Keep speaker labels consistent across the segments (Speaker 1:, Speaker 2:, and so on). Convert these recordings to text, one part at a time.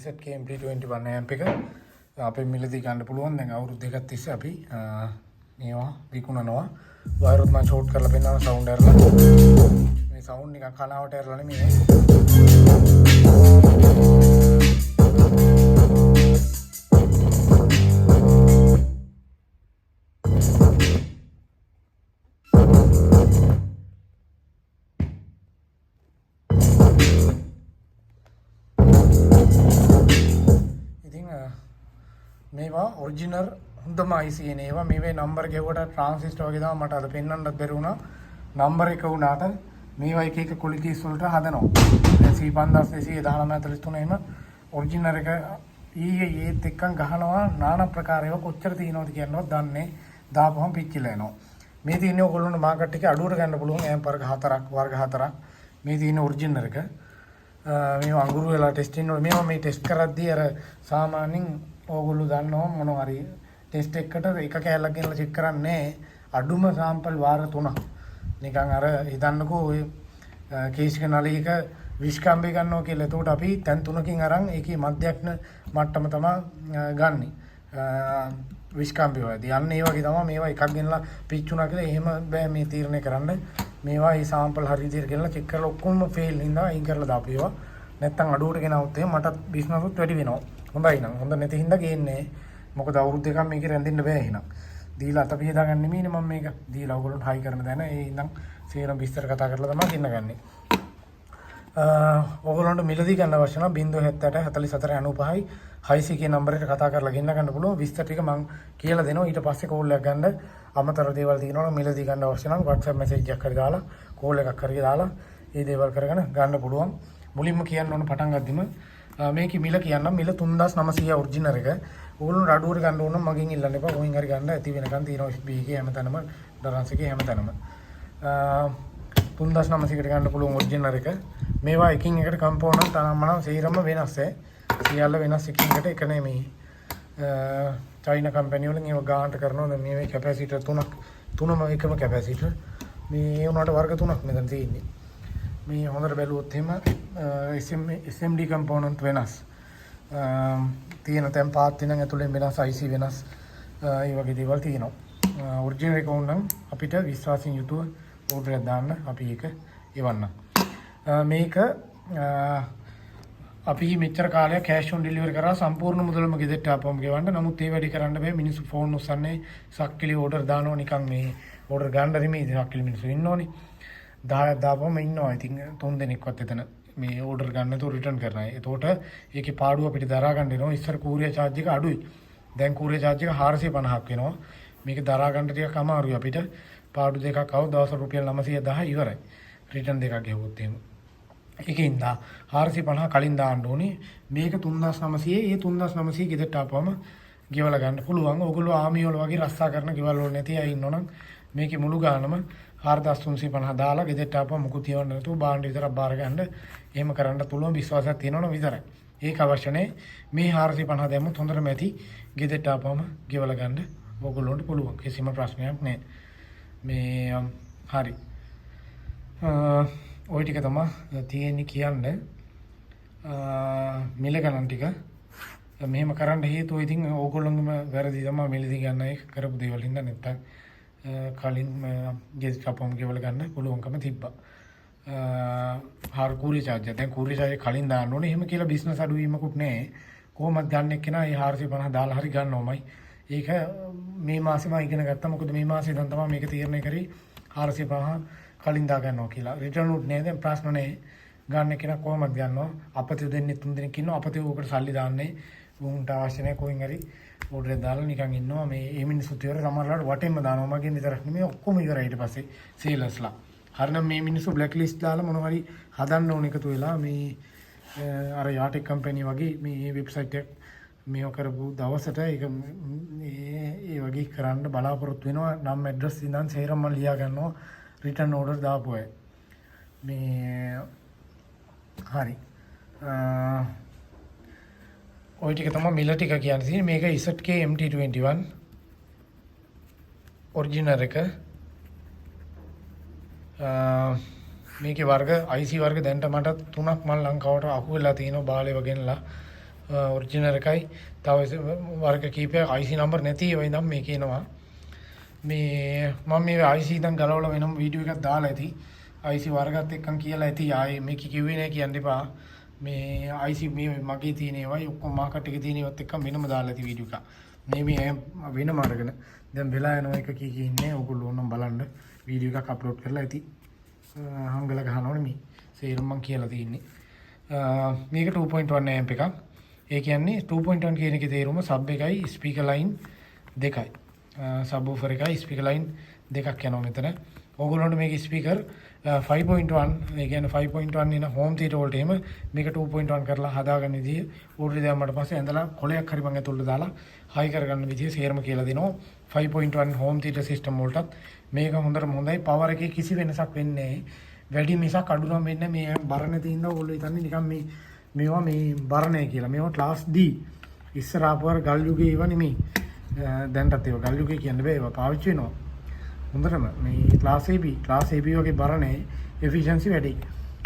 Speaker 1: ZK MT21 amp එක අපේ මිලදී ගන්න පුළුවන්. දැන් අවුරුදු දෙකක් තිස්සේ අපි මේවා විකුණනවා. වයරත් මම ෂෝට් කරලා පෙන්නනවා සවුන්ඩ් ඇරලා. මේ සවුන්ඩ් නිකන් කනාවට ඇරලා නෙමෙයි. මේවා ඔරිජිනල් හොඳම IC නේවා. මේවේ නම්බර් ගෙවුවට ට්‍රාන්සිස්ටර් වගේ තමයි මට අද පෙන්වන්නත් බැරි වුණා. නම්බර එක වුණාට මේවා එක එක ක්වොලිටිස් වලට හදනවා. දැන් C5243 එහෙම ඔරිජිනල් එක ඒත් එක්කන් ගහනවා নানা ප්‍රකාර ඒවා කොච්චර තියෙනවද කියනවත් දන්නේ. දාපුවම පිච්චිලා එනවා. මේ තියෙන්නේ ඔයගොල්ලන්ට මාකට් එකේ අඩුවට ගන්න පුළුවන් ඇම්ප් වර්ග 4ක්. මේ තියෙන ඔරිජිනල් එක. මේවා අඟුරු වෙලා ටෙස්ටින් වල මේවා මේ ටෙස්ට් කරද්දී අර සාමාන්‍යයෙන් ඕගොල්ලෝ දන්නවා මොනවා හරි ටෙස්ට් එකකට එක කෑල්ලක් ගෙනලා චෙක් කරන්නේ අඩුම සාම්පල් වාර 3ක්. නිකන් අර හිතන්නකෝ ඔය කේසික නලියක විස්කම්බේ ගන්නවා කියලා. එතකොට අපි තැන් 3කින් අරන් ඒකේ මධ්‍යස්ථ මට්ටම තමයි ගන්නෙ. විස්කම්බේ වලදී යන්නේ ඒ වගේ තමයි මේවා එකක් ගෙනලා පිච්චුණා කියලා එහෙම බෑ මේ තීරණය කරන්න. මේවා මේ සාම්පල් හරි විදිහට ගෙනලා චෙක් කරලා ඔක්කොම ෆේල් හින්දා අයින් කරලා දාපු ඒවා. නැත්තම් අඩුවට ගෙනවොත් එහෙම මටත් බිස්නස් උත් වැඩි වෙනවා. හොඳයි නම් හොඳ නැති හින්දා ගේන්නේ. මොකද අවුරුදු දෙකක් මේකේ රැඳෙන්න බෑ එහෙනම්. දීලා අත පිහදා ගන්න නෙමෙයිනේ මම මේක. දීලා ඔයගොල්ලන්ට හයි කරන දැන ඒ ඉඳන් සේරම විස්තර කතා කරලා තමයි දෙන්නගන්නේ. ඔයගොල්ලන්ට මිලදී ගන්න අවශ්‍ය නම් 078 44 95යි 6C කියන නම්බරයට කතා කරලා ගෙන්න ගන්න පුළුවන්. විස්තර ටික මම කියලා දෙනවා. ඊට පස්සේ කෝල් එකක් ගන්න අමතර දේවල් තියෙනවා නම් මිලදී ගන්න අවශ්‍ය නම් WhatsApp message එකක් හරි දාලා කෝල් එකක් හරි දාලා මේ දේවල් කරගෙන ගන්න පුළුවන්. මුලින්ම කියන්න ඕන පටන් ගද්දිම මේකේ මිල කියන්නම්. මිල 3900 ඔරිජිනල් එක. ඕගොල්ලෝ අඩුවට ගන්න ඕන නම් මගෙන් ඉල්ලන්න එපා. කොහෙන් හරි ගන්න ඇති වෙනකන් තියෙනවා FB එකේ හැමතැනම ඩරන්ස් එකේ හැමතැනම. 3900කට ගන්න පුළුවන් ඔරිජිනල් එක. මේවා එකින් එකට කම්පෝනන්ට් අනම්මනම් සේරම වෙනස් ඈ. සියල්ල වෙනස් එකින් එකට එක නෙමෙයි. චයිනා කම්පැනි වලින් ඒව ගානට කරනවා. දැන් මේ කැපැසිටර් තුනම එකම කැපැසිටර්. මේ උනාට වර්ග 3ක් මෙතන තියෙන්නේ. මේ හොඳට බැලුවොත් එහෙම SMD කම්පෝනන්ට් වෙනස්. තියෙන තැන් පාත් වෙනන් ඇතුලෙන් වෙනස් IC වෙනස්. ඒ වගේ දේවල් තියෙනවා. ඔරිජිනල් එක වුණනම් අපිට විශ්වාසයෙන් යුතුව ඕඩර් එකක් දාන්න අපි ඒක එවන්න. මේක අපි මෙච්චර කාලයක් කෑෂ් ඔන් ඩෙලිවරි කරා සම්පූර්ණ මුදලම ගෙදරට ආපුවම ගෙවන්න. නමුත් ඒ වැඩි කරන්න බෑ. මිනිස්සු ෆෝන් උස්සන්නේ සක්කිලි ඕඩර් දානවා නිකන් මේ ඕඩර් ගන්න නෙමෙයි සක්කිලි මිනිස්සු ඉන්නෝනේ. 10ක් දාපුවම ඉන්නවා. ඉතින් 3 දෙනෙක්වත් එතන මේ ඕඩර් ගන්න නැතුව රිටර්න් කරනවා. ඒතකොට ඒකේ පාඩුව අපිට දරා ගන්න වෙනවා. ඉස්සර කූරියර් charge එක අඩුයි. දැන් කූරියර් charge එක 450ක් වෙනවා. මේක දරා ගන්න ටිකක් අමාරුයි අපිට. පාඩු දෙකක් આવුව දවස් රුපියල් 910 ඉවරයි. රිටර්න් දෙකක් ගෙවුවොත් එහෙම. ඒකින්ද 450 කලින් දාන්න ඕනේ. මේක 3900. ඒ 3900 ගෙදරට ආපුවම ගෙවලා ගන්න පුළුවන්. ඕගොල්ලෝ ආමි වල වගේ රස්සා කරන ගෙවල් වල නැති අය ඉන්නවනම් මේකේ මුළු ගානම 4350 දාලා ගෙදරට ආපුවම මුකුත් තියවන්න නැතුව බාණ්ඩ විතරක් බාර ගන්න. එහෙම කරන්න පුළුවන් විශ්වාසයක් තියෙනවනම් විතරයි. ඒක අවශ්‍ය නැහැ. මේ 450 දැම්මොත් හොඳටම ඇති. ගෙදරට ආපුවම ගෙවලා ගන්න ඕගොල්ලන්ට පුළුවන්. කිසිම ප්‍රශ්නයක් නැහැ. මේ හරි. ওই ටික තමයි තියෙන්නේ කියන්න. මිල ගණන් ටික මෙහෙම කරන්න හේතුව ඉතින් ඕගොල්ලෝගේම වැරදි තමයි මිලදී ගන්න එක කරපු දේවල් හින්දා නැත්තම් කලින් ගෙස් කපම් ගෙවල ගන්න පුළුවන්කම තිබ්බා. කූරියර් charge දැන් කූරියර් charge කලින් දාන්න ඕනේ. එහෙම කියලා බිස්නස් අඩු වීමකුත් නැහැ. කොහොමද ගන්න එක්කෙනා ඒ 450 දාලා හරි ගන්නවමයි. ඒක මේ මාසෙම ඉගෙන ගත්තා. මොකද මේ මාසේ ඉඳන් තමයි මේක තීරණය කරේ 450 කලින් දා ගන්නවා කියලා. රිටර්න් උත් නෑ. දැන් ප්‍රශ්න නෑ. ගන්න කෙනා කොහොමද ගන්නවා? අපතේ දෙන්නේ 3 දෙනෙක් ඉන්නවා. අපතේ උකට සල්ලි දාන්නේ. උන්ට අවශ්‍ය නැහැ කොහෙන් හරි ඕඩර් එක දාලා නිකන් ඉන්නවා. මේ මේ මිනිස්සුත් ඉවර සමහරවල්ලාට වටෙන්ම දානවා. මගෙන් විතරක් නෙමෙයි ඔක්කොම ඉවරයි ඊට පස්සේ සේලර්ස්ලා. හරිනම් මේ මිනිස්සු බ්ලැක් ලිස්ට් දාලා මොනවා හරි හදන්න ඕන එකතු වෙලා මේ අර යාටෙක් කම්පැනි වගේ මේ වෙබ්සයිට් එක මේව කරපු දවසට ඒක ඒ වගේ කරන්න බලාපොරොත්තු වෙනවා. නම් ඇඩ්‍රස් ඉඳන් සේරම මම ලියා ගන්නවා. රිටර්න් ඕඩර් දාපු අය. මේ හරි. ඔය ටික තමයි මිල ටික කියන්නේ තියෙන්නේ. මේක ZK MT21 ඔරිජිනල් එක. මේකේ වර්ග IC වර්ග දැන්ට මට 3ක් මම ලංකාවට අහු වෙලා තියෙනවා බාලේ වගෙනලා. ඔරිජිනල් එකයි. තව වර්ග කීපයක් IC නම්බර් නැති ඒවා ඉඳන් මේ කියනවා. මේ මම මේ IC දැන් ගලවලා වෙනම වීඩියෝ එකක් දාලා ඇති. IC වර්ගත් එක්කන් කියලා ඇති. ආයේ මේක කිව්වේ නෑ කියන්න එපා. මේ IC මේ මගේ තියෙන ඒවායි ඔක්කොම මාකට් එකේ තියෙන ඒවත් එක්ක වෙනම දාලා ඇති වීඩියෝ එක. මේ වෙනම අරගෙන දැන් වෙලා යනවා එක කී ඉන්නේ. ඔයගොල්ලෝ ඕනම් බලන්න වීඩියෝ එකක් අප්ලෝඩ් කරලා ඇති. හංගල ගහනවනේ මේ සේරම මම කියලා තියෙන්නේ. මේක 2.1 amp එකක්. ඒ කියන්නේ 2.1 කියන එකේ තේරුම සබ් එකයි ස්පීකර් ලයින් දෙකයි. සබ් වූෆර් එකයි ස්පීකර් ලයින් දෙකක් යනවා මෙතන. ඕගොල්ලන්ට මේක ස්පීකර් 5.1 ඒ කියන්නේ 5.1 ඉන හෝම් තියටර් වලට එහෙම මේක 2.1 කරලා හදාගන්න විදිය ඕඩර් දැම්මට පස්සේ ඇඳලා කොලයක් හරි මම ඇතුළට දාලා හයි කරගන්න විදිය සේරම කියලා දෙනවා. 5.1 හෝම් තියටර් සිස්ටම් වලටත් මේක හොඳටම හොඳයි. පවර් එකේ කිසි වෙනසක් වෙන්නේ නැහැ. වැඩි මිසක් අඩු නම් වෙන්නේ මේ බරණ තියෙන ඕගොල්ලෝ හිතන්නේ නිකන් මේවා මේ බරණය කියලා. මේවා ක්ලාස් D. ඉස්සර ආපුවර ගල් යුගයේ ඒවා නෙමෙයි. දැන්ටත් ඒවා ගල් යුගයේ කියන්න බෑ. ඒවා පාවිච්චි වෙනවා. හොඳටම මේ ක්ලාස් AB වගේ බරණේ එෆිෂියන්සි වැඩි.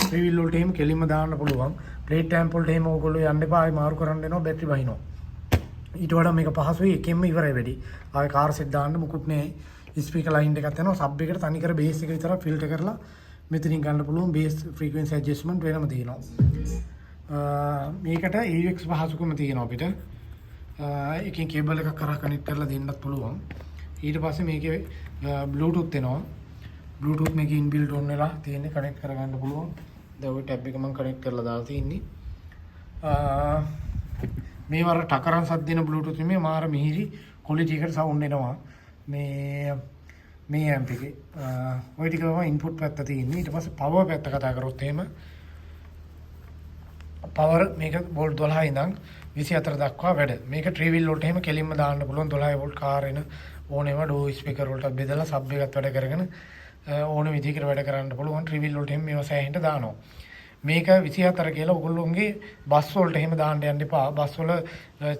Speaker 1: ට්‍රිවිල් වලට එහෙම කෙලින්ම දාන්න පුළුවන්. ප්ලේට් ටැම්ප් වලට එහෙම ඕගොල්ලෝ යන්න එපා. ආයි මාරු කරන්න එනවා බැටරි බහිනවා. ඊට වඩා මේක පහසුයි. එකෙන්ම ඉවරයි වැඩි. ආයි කාර් සෙට් දාන්න මුකුත් නෑ. ස්පීකර් ලයින් එකක් යනවා. සබ් එකට තනිකර බේස් එක විතරක් ෆිල්ටර් කරලා මෙතනින් ගන්න පුළුවන්. බේස් ෆ්‍රීකවෙන්සි ඇඩ්ජස්ට්මන්ට් වෙනම තියෙනවා. මේකට AUX පහසුකම තියෙනවා අපිට. එකකින් කේබල් එකක් කරා කනෙක්ට් කරලා දෙන්නත් පුළුවන්. ඊට පස්සේ මේකේ Bluetooth එනවා. Bluetooth මේකේ ඉන්බිල්ට් ඔන් වෙලා තියෙන්නේ කනෙක්ට් කරගන්න පුළුවන්. දැන් ওই ටැබ් එක මම කනෙක්ට් කරලා දාලා තියෙන්නේ. මේ වර ටකරන් සද්ද දෙන Bluetooth නෙමෙයි මාර මිහිරි ක්වොලිටි එකට සවුන්ඩ් එනවා. මේ amp එකේ ওই ටික තමයි ඉන්පුට් පැත්ත තියෙන්නේ. ඊට පස්සේ පවර් පැත්ත කතා කරොත් එහෙම පවර් මේක වෝල්ට් 12 ඉඳන් 24 දක්වා වැඩ. මේක ට්‍රිවිල් වලට එහෙම කෙලින්ම දාන්න පුළුවන්. 12 වෝල්ට් කාර් එන ඕනෙම ඩෝ ස්පීකර් වලට බෙදලා සබ් එකත් වැඩ කරගෙන ඕන විදිහකට වැඩ කරන්න පුළුවන්. ට්‍රිවිල් වලට එහෙම මේවා සෑහෙන්න දානවා. මේක 24 කියලා ඔයගොල්ලෝගේ බස් වලට එහෙම දාන්න යන්න එපා. බස් වල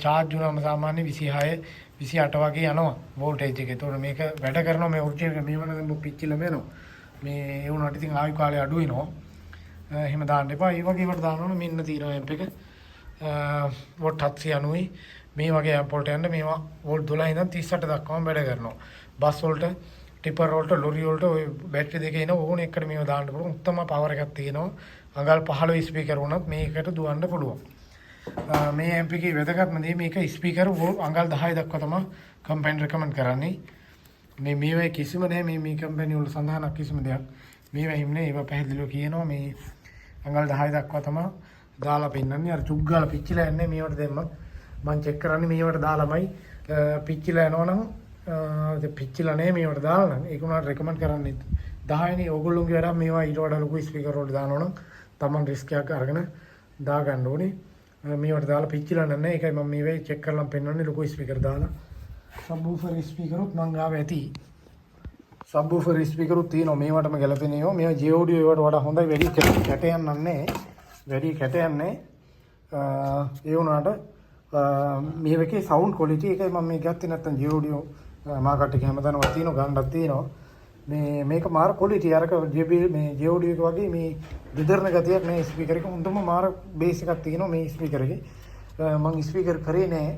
Speaker 1: charge වුණාම සාමාන්‍ය 26 28 වගේ යනවා වෝල්ටේජ් එක. ඒතකොට මේක වැඩ කරනවා මේ ඔරිජිනල් එක මේ වන දැන් පිච්චිලා යනවා. මේ ඒ වුණාට ඉතින් ආයු කාලය අඩු වෙනවා. එහෙම දාන්න එපා. ඒ වගේ වට දානවනේ මෙන්න තියෙනවා amp එක. වෝල්ට් 790යි. මේ වගේ amp වලට යන්න මේවා වෝල්ට් 12 ඉඳන් 38 දක්වාම වැඩ කරනවා. බස් වලට, ටිපර් වලට, ලොරි වලට ඔය බැටරි දෙකේ එන ඕන එකට මේවා දාන්න පුළුවන්. උත්තම පවර් එකක් තියෙනවා. අඟල් 15 ස්පීකර් වුණත් මේකට දුවන්න පුළුවන්. මේ amp එකේ වැදගත්ම දේ මේක ස්පීකර් අඟල් 10 දක්වා තමයි කම්පැනි රෙකමන්ඩ් කරන්නේ. මේවා කිසිම නෑ මේ කම්පැනි වල සඳහනක් කිසිම දෙයක්. මේවා හිම්නේ ඒවා පැහැදිලිව කියනවා මේ අඟල් 10 දක්වා තමයි දාලා පෙන්නන්නේ. අර චුක් ගාලා පිච්චිලා යන්නේ මේවට දෙන්නත් මම චෙක් කරන්නේ මේවට දාලාමයි පිච්චිලා යනවනම් පිච්චිලා නෑ මේවට දාලා නම් ඒක උනාට රෙකමන්ඩ් කරන්නේ 10නේ. ඕගොල්ලෝගේ වැඩ මේවා ඊට වඩා ලොකු ස්පීකර් වලට දානවනම් Taman රිස්ක් එකක් අරගෙන දාගන්න ඕනේ. මේවට දාලා පිච්චිලා නැහැ. ඒකයි මම මේ වෙයි චෙක් කරලා පෙන්නන්නේ ලොකු ස්පීකර් දාලා. සබ්වූෆර් ස්පීකරුත් මං ගාව ඇති. සබ්වූෆර් ස්පීකරුත් තියෙනවා මේවටම ගැලපෙන ඒවා. මේවා J audio ඒවට වඩා හොඳයි. වැඩි කැට යන්නේ නැහැ. වැඩි කැට යන්නේ. ඒ වුණාට මේකේ සවුන්ඩ් ක්වොලිටි එකයි මම මේ ගත්තේ නැත්තම් J audio මාකට් එකේ හැමදාම තියෙනවා ගන්නක් තියෙනවා. මේක මාර ක්වොලිටි අරක මේ J audio එක වගේ මේ දෙදරන ගතියක් මේ ස්පීකර් එක හොඳම මාර බේස් එකක් තියෙනවා මේ ස්පීකර් එකේ. මම ස්පීකර් කරේ නෑ.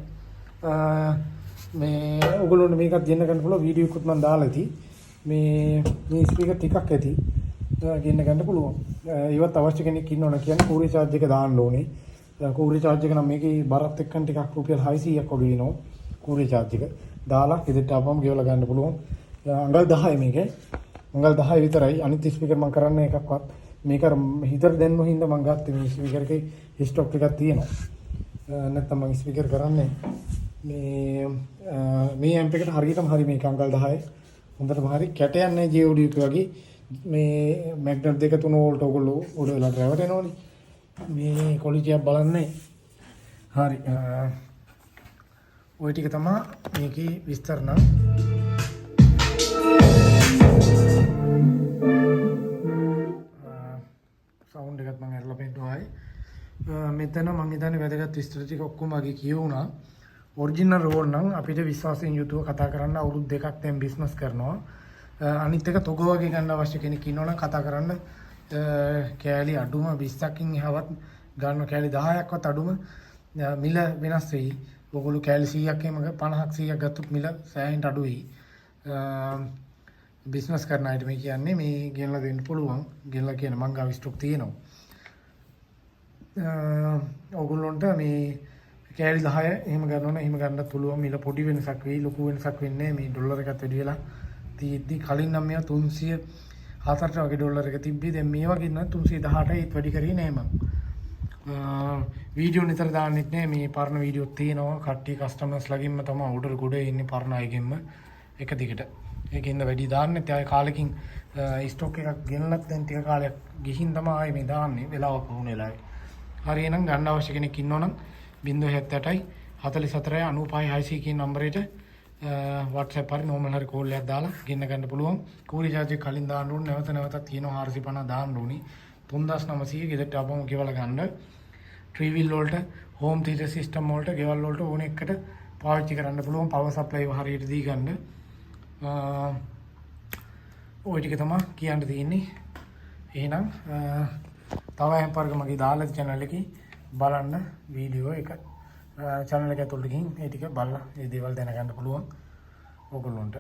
Speaker 1: මේ ඔයගොල්ලෝන්ට මේකත් ගෙන්න ගන්න පුළුවන් වීඩියෝ එකකුත් මම දාලා ඇති. මේ ස්පීකර් ටිකක් ඇති. ගෙන්න ගන්න පුළුවන්. ඒවත් අවශ්‍ය කෙනෙක් ඉන්නවනේ කියන්නේ කූරි charge එක දාන්න ඕනේ. කූරි charge එක නම් මේකේ බරත් එක්කන් ටිකක් රුපියල් 600ක් වගේ වෙනවා. කූරි charge එක දාලා ගෙදරට ආපුවම ගෙවලා ගන්න පුළුවන්. අඟල් 10යි මේකේ. අඟල් 10 විතරයි. අනිත් ස්පීකර් මම කරන්නේ එකක්වත් මේක හිතර දෙන්න හින්දා මම ගත්තේ මේ ස්පීකර් එකේ ස්ටොක් ටිකක් තියෙනවා. නැත්නම් මම ස්පීකර් කරන්නේ මේ amp එකට හරියටම හරි මේක අඟල් 10යි. හොඳටම හරි කැට යන්නේ J audio එක වගේ. මේ මැග්නට් දෙක තුන වෝල්ට් ඔයගොල්ලෝ උඩ වෙලා ඩ්‍රයිවර් එනවනේ. මේ ක්වොලිටි එක බලන්නේ. හරි. ওই ටික තමයි මේකේ විස්තර නම්. සවුන්ඩ් එකත් මම අරලා පෙන්නනවා. මෙතන මම හිතන්නේ වැදගත් විස්තර ටික ඔක්කොම වගේ කියවුණා. ඔරිජිනල් රෝල් නම් අපිට විශ්වාසයෙන් යුතුව කතා කරන්න අවුරුදු දෙකක් දැන් බිස්නස් කරනවා. අනිත් එක තොග වගේ ගන්න අවශ්‍ය කෙනෙක් ඉන්නවනම් කතා කරන්න කෑලි අඩුම 20කින් එහාවත් ගන්න කෑලි 10ක්වත් අඩුම මිල වෙනස් වෙයි. ඔයගොල්ලෝ කෑලි 100ක් එහෙම 50ක් 100ක් ගත්තොත් මිල සෑහෙන්න අඩු වෙයි. බිස්නස් කරන අයට මේ කියන්නේ මේ ගෙනලා දෙන්න පුළුවන්. ගෙනලා කියන මං ගාව ස්ටොක් තියෙනවා. ඔයගොල්ලොන්ට මේ කෑලි 10 එහෙම ගන්නවනේ එහෙම ගන්නත් පුළුවන්. මිල පොඩි වෙනසක් වෙයි. ලොකු වෙනසක් වෙන්නේ මේ ඩොලර් එකත් වැඩි වෙලා තියෙද්දි කලින් නම් මේවා 304ට වගේ ඩොලර් එක තිබ්බේ. දැන් මේ වගේ නම් 318යි ඒත් වැඩි කරේ නෑ මං. වීඩියෝ නිතර දාන්නෙත් නෑ. මේ පරණ වීඩියෝ තියෙනවා. කට්ටිය කස්ටමර්ස් ලගින්ම තමයි ඕඩර් ගොඩ ඉන්නේ පරණ අයගෙන්ම එක දිගට. ඒකෙන්ද වැඩි දාන්නෙත් ආයේ කාලෙකින් ස්ටොක් එකක් ගෙනලත් දැන් ටික කාලයක් ගිහින් තමයි ආයේ මේ දාන්නේ වෙලාවක වුණ වෙලාවේ. හරි එහෙනම් ගන්න අවශ්‍ය කෙනෙක් ඉන්නවනම් 078යි 44 95 600 කියන නම්බරේට WhatsApp හරි normal හරි කෝල් එකක් දාලා ගෙන්න ගන්න පුළුවන්. කෝරි charge එක කලින් දාන්න ඕනේ. නැවතත් තියෙනවා 450 දාන්න ඕනේ. 3900 ගෙදරට ආපුවම ගෙවලා ගන්න. ට්‍රී වීල් වලට හෝම් තියටර් සිස්ටම් වලට ගෙවල් වලට ඕන එකට පාවිච්චි කරන්න පුළුවන්. පවර් සප්ලයි හරියට දී ගන්න. ওই ටික තමයි කියන්න තියෙන්නේ. එහෙනම් තව හැම්පර්ග මගේ දාලා channel එකේ බලන්න වීඩියෝ එක channel එක ඇතුළට ගිහින් ඒ ටික බලලා ඒ දේවල් දැනගන්න පුළුවන් ඕගොල්ලොන්ට.